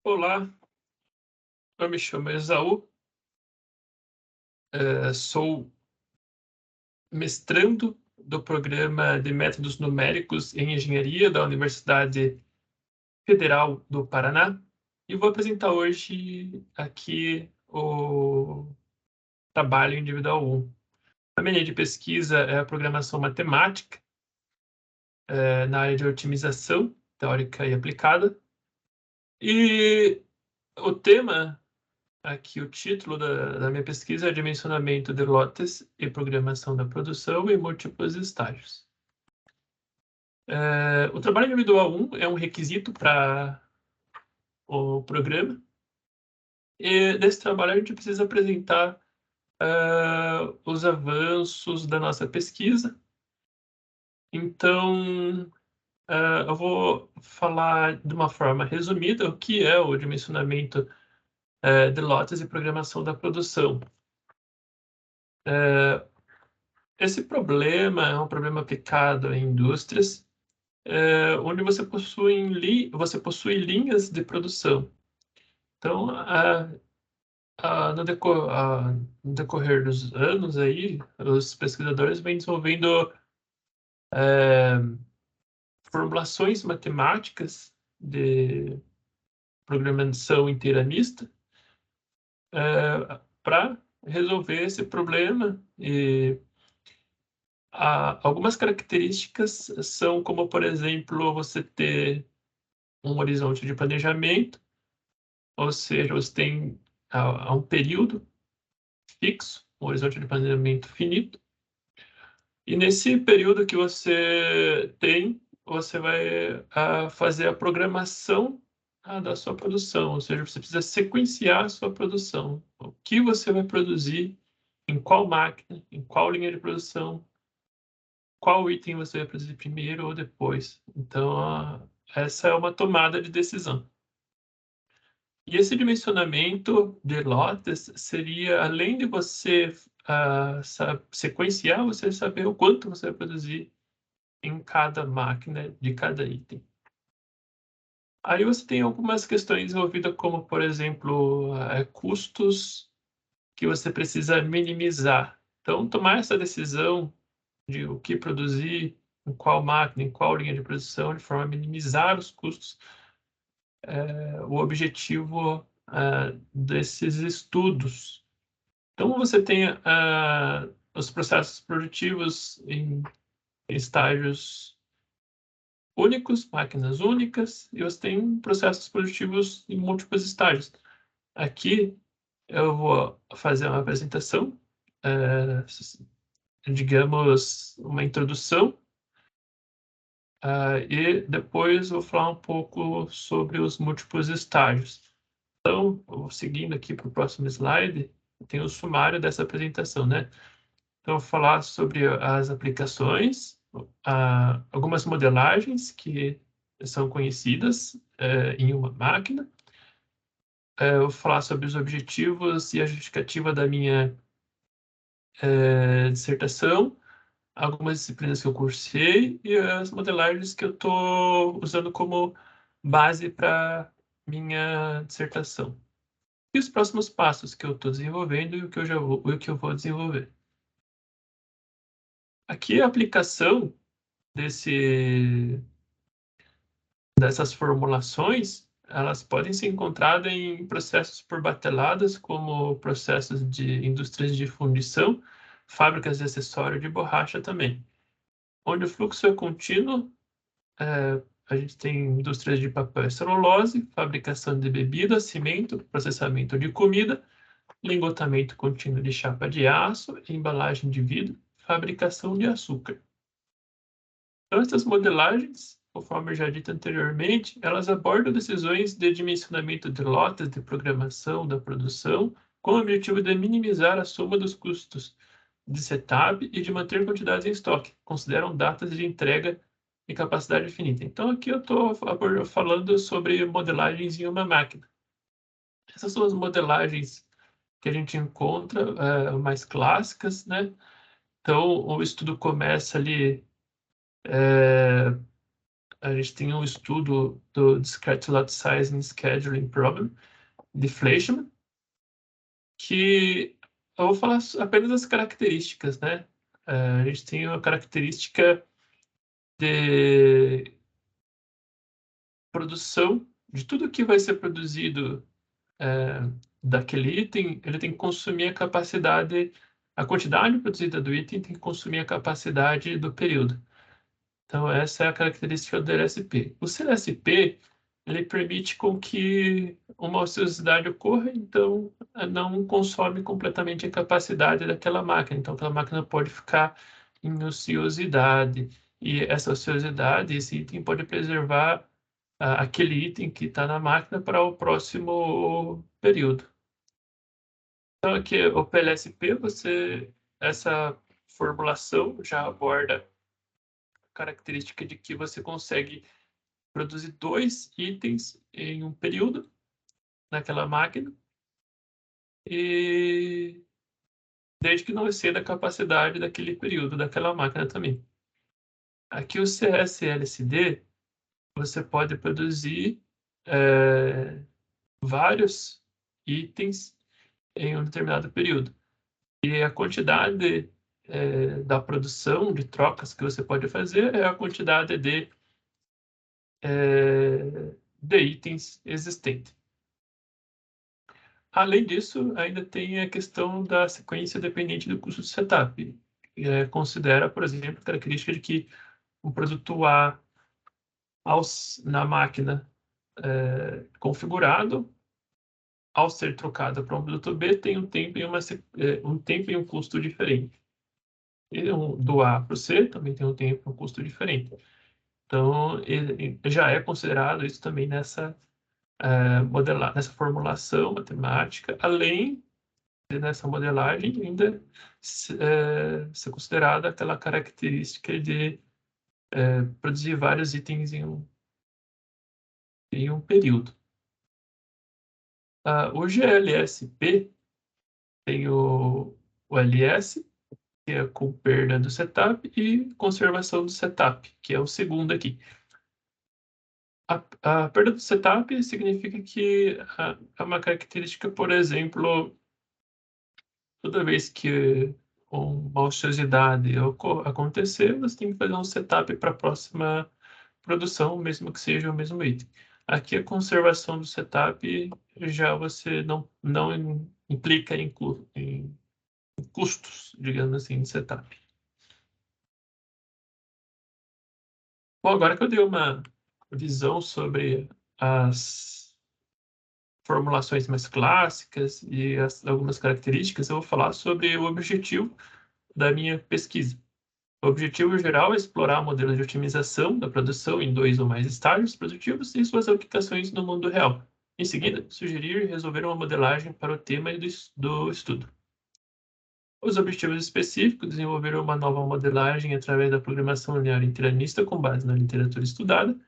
Olá, eu me chamo Esaú, sou mestrando do programa de Métodos Numéricos em Engenharia da Universidade Federal do Paraná e vou apresentar hoje aqui o trabalho individual 1. A minha linha de pesquisa é a programação matemática, na área de otimização teórica e aplicada. E o tema aqui, o título da minha pesquisa é Dimensionamento de lotes e programação da produção em múltiplos estágios. O trabalho individual 1 é um requisito para o programa, e nesse trabalho a gente precisa apresentar os avanços da nossa pesquisa. Então, eu vou falar de uma forma resumida o que é o dimensionamento de lotes e programação da produção. Esse problema é um problema aplicado em indústrias, onde você possui linhas de produção. Então, no decorrer dos anos aí, os pesquisadores vêm desenvolvendo formulações matemáticas de programação inteirista para resolver esse problema. E algumas características são como, por exemplo, você ter um horizonte de planejamento, ou seja, você tem um período fixo, um horizonte de planejamento finito, e nesse período que você tem, você vai fazer a programação da sua produção, ou seja, você precisa sequenciar a sua produção. O que você vai produzir, em qual máquina, em qual linha de produção, qual item você vai produzir primeiro ou depois. Então, essa é uma tomada de decisão. E esse dimensionamento de lotes seria, além de você sequenciar, você saber o quanto você vai produzir em cada máquina de cada item. Aí você tem algumas questões envolvidas, como, por exemplo, custos que você precisa minimizar. Então, tomar essa decisão de o que produzir, em qual máquina, em qual linha de produção, de forma a minimizar os custos, o objetivo desses estudos. Então, você tem os processos produtivos em estágios únicos, máquinas únicas, e você tem processos produtivos em múltiplos estágios. Aqui eu vou fazer uma apresentação, digamos, uma introdução, e depois vou falar um pouco sobre os múltiplos estágios. Então, seguindo aqui para o próximo slide, tem o sumário dessa apresentação, né? Então, vou falar sobre as aplicações, algumas modelagens que são conhecidas em uma máquina. Eu vou falar sobre os objetivos e a justificativa da minha dissertação, algumas disciplinas que eu cursei e as modelagens que eu estou usando como base para minha dissertação. E os próximos passos que eu estou desenvolvendo e o que eu vou desenvolver. Aqui a aplicação dessas formulações, elas podem ser encontradas em processos por bateladas, como processos de indústrias de fundição, fábricas de acessório de borracha também. Onde o fluxo é contínuo, a gente tem indústrias de papel e celulose, fabricação de bebida, cimento, processamento de comida, lingotamento contínuo de chapa de aço, embalagem de vidro, fabricação de açúcar. Então, essas modelagens, conforme eu já dito anteriormente, elas abordam decisões de dimensionamento de lotes de programação da produção, com o objetivo de minimizar a soma dos custos de setup e de manter quantidades em estoque, consideram datas de entrega e capacidade finita. Então, aqui eu estou falando sobre modelagens em uma máquina. Essas são as modelagens que a gente encontra, mais clássicas, né? Então, o estudo começa ali a gente tem um estudo do Discrete Lot Size and Scheduling Problem, de Fleischmann, que eu vou falar apenas das características, né? A gente tem uma característica de produção de tudo que vai ser produzido daquele item, ele tem que consumir a capacidade, a quantidade produzida do item tem que consumir a capacidade do período. Então, essa é a característica do LSP. O CLSP, ele permite com que uma ociosidade ocorra, então não consome completamente a capacidade daquela máquina. Então, aquela máquina pode ficar em ociosidade. E essa ociosidade, esse item pode preservar aquele item que está na máquina para o próximo período. Então, aqui, o PLSP, essa formulação já aborda a característica de que você consegue produzir 2 itens em um período naquela máquina, e desde que não exceda a capacidade daquele período daquela máquina também. Aqui o CSLSD, você pode produzir vários itens em um determinado período. E a quantidade da produção de trocas que você pode fazer é a quantidade de itens existentes. Além disso, ainda tem a questão da sequência dependente do custo de setup. Considera, por exemplo, a característica de que o produto A, na máquina configurado, ao ser trocado para um produto B, tem um tempo e um custo diferente. E do A para o C também tem um tempo e um custo diferente. Então, ele já é considerado isso também nessa formulação matemática, além de nessa modelagem ainda ser considerada aquela característica de produzir vários itens em um período. O GLSP tem o LS, que é com perda do setup, e conservação do setup, que é o segundo aqui. A perda do setup significa que é uma característica, por exemplo, toda vez que uma ociosidade acontecer, você tem que fazer um setup para a próxima produção, mesmo que seja o mesmo item. Aqui a conservação do setup já você não implica em custos, digamos assim, de setup. Bom, agora que eu dei uma visão sobre as formulações mais clássicas e algumas características, eu vou falar sobre o objetivo da minha pesquisa. O objetivo geral é explorar modelos de otimização da produção em 2 ou mais estágios produtivos e suas aplicações no mundo real. Em seguida, sugerir e resolver uma modelagem para o tema do estudo. Os objetivos específicos: desenvolver uma nova modelagem através da programação linear interanista com base na literatura estudada,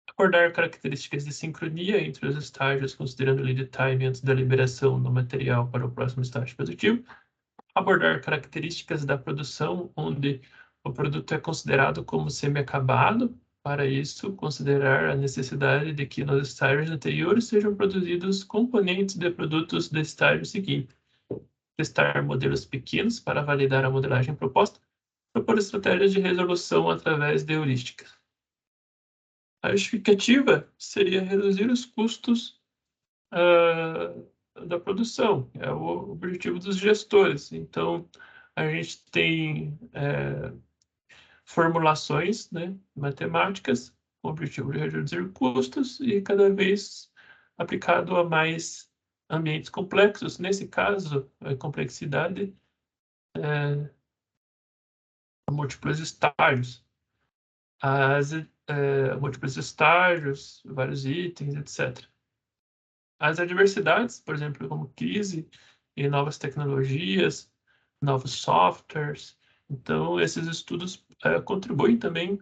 abordar características de sincronia entre os estágios, considerando o lead time antes da liberação do material para o próximo estágio produtivo, abordar características da produção onde o produto é considerado como semi-acabado. Para isso, considerar a necessidade de que nos estágios anteriores sejam produzidos componentes de produtos do estágio seguinte. Testar modelos pequenos para validar a modelagem proposta. Propor estratégias de resolução através de heurísticas. A justificativa seria reduzir os custos da produção, é o objetivo dos gestores. Então, a gente tem formulações, né, matemáticas com o objetivo de reduzir custos e cada vez aplicado a mais ambientes complexos. Nesse caso, a complexidade múltiplos estágios. Múltiplos estágios, vários itens, etc. As adversidades, por exemplo, como crise e novas tecnologias, novos softwares. Então, esses estudos contribuem também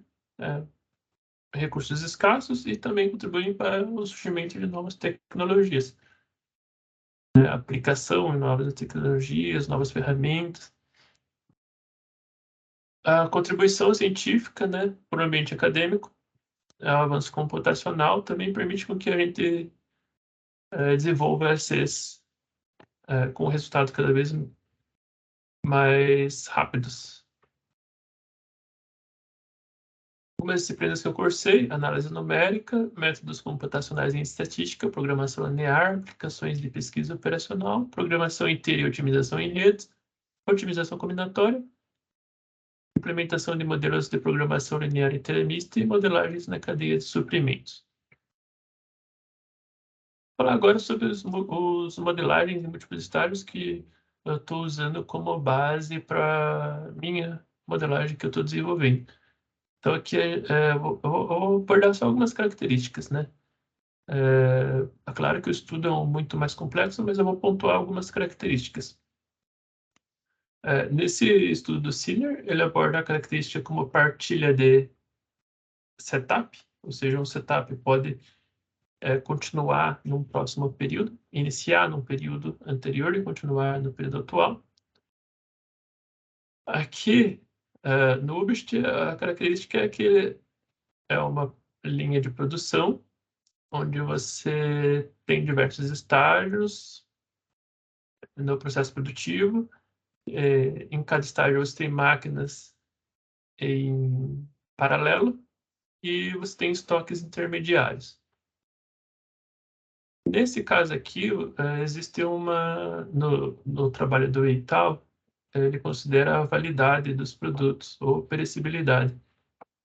recursos escassos e também contribuem para o surgimento de novas tecnologias. Aplicação em novas tecnologias, novas ferramentas. A contribuição científica, né, para o ambiente acadêmico. avanço computacional também permite com que a gente desenvolva esses com resultados cada vez mais rápidos. Algumas disciplinas que eu cursei: análise numérica, métodos computacionais em estatística, programação linear, aplicações de pesquisa operacional, programação inteira e otimização em redes, otimização combinatória, implementação de modelos de programação linear interimista e modelagens na cadeia de suprimentos. Vou falar agora sobre os modelagens em múltiplos estágios que eu estou usando como base para minha modelagem que eu estou desenvolvendo. Então, aqui eu vou abordar só algumas características, né? É claro que o estudo é muito mais complexo, mas eu vou pontuar algumas características. Nesse estudo do Senior, ele aborda a característica como partilha de setup, ou seja, um setup pode continuar num próximo período, iniciar num período anterior e continuar no período atual. Aqui, no UBIST, a característica é que é uma linha de produção, onde você tem diversos estágios no processo produtivo. Em cada estágio você tem máquinas em paralelo e você tem estoques intermediários. Nesse caso aqui, existe no trabalho do Eital, ele considera a validade dos produtos ou perecibilidade.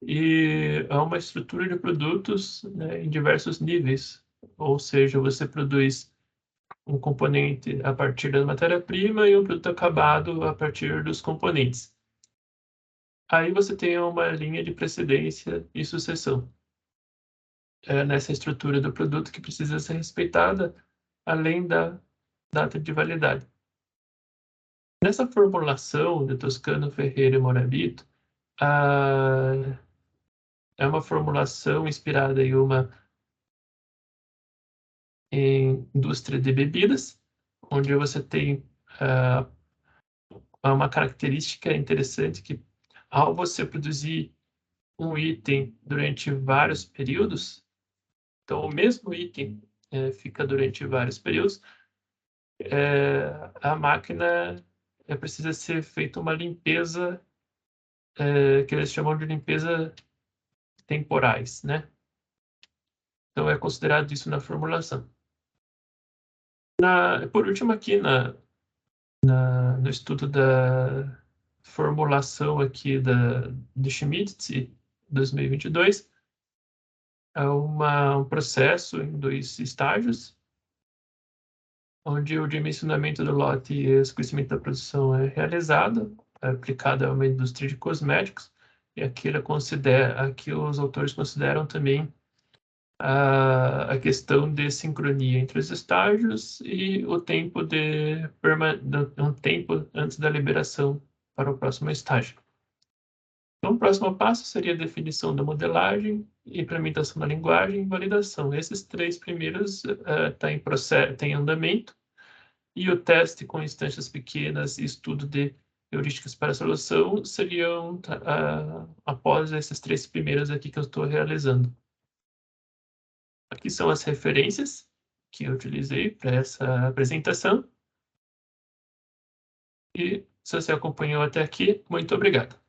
E há uma estrutura de produtos, né, em diversos níveis, ou seja, você produz um componente a partir da matéria-prima e um produto acabado a partir dos componentes. Aí você tem uma linha de precedência e sucessão nessa estrutura do produto que precisa ser respeitada, além da data de validade. Nessa formulação de Toscano, Ferreira e Morabito, é uma formulação inspirada em indústria de bebidas, onde você tem uma característica interessante que, ao você produzir um item durante vários períodos, então o mesmo item fica durante vários períodos, a máquina precisa ser feita uma limpeza que eles chamam de limpeza temporais, né? Então é considerado isso na formulação. Por último, aqui no estudo da formulação aqui de Schmidt, 2022, é um processo em 2 estágios, onde o dimensionamento do lote e o esclarecimento da produção é realizado, é aplicado a uma indústria de cosméticos, e aqui os autores consideram também a questão de sincronia entre os estágios e o tempo um tempo antes da liberação para o próximo estágio. Então, o próximo passo seria a definição da modelagem, implementação da linguagem e validação. Esses 3 primeiros estão em andamento, e o teste com instâncias pequenas e estudo de heurísticas para a solução seriam após esses 3 primeiros aqui que eu estou realizando. Aqui são as referências que eu utilizei para essa apresentação. E se você acompanhou até aqui, muito obrigado.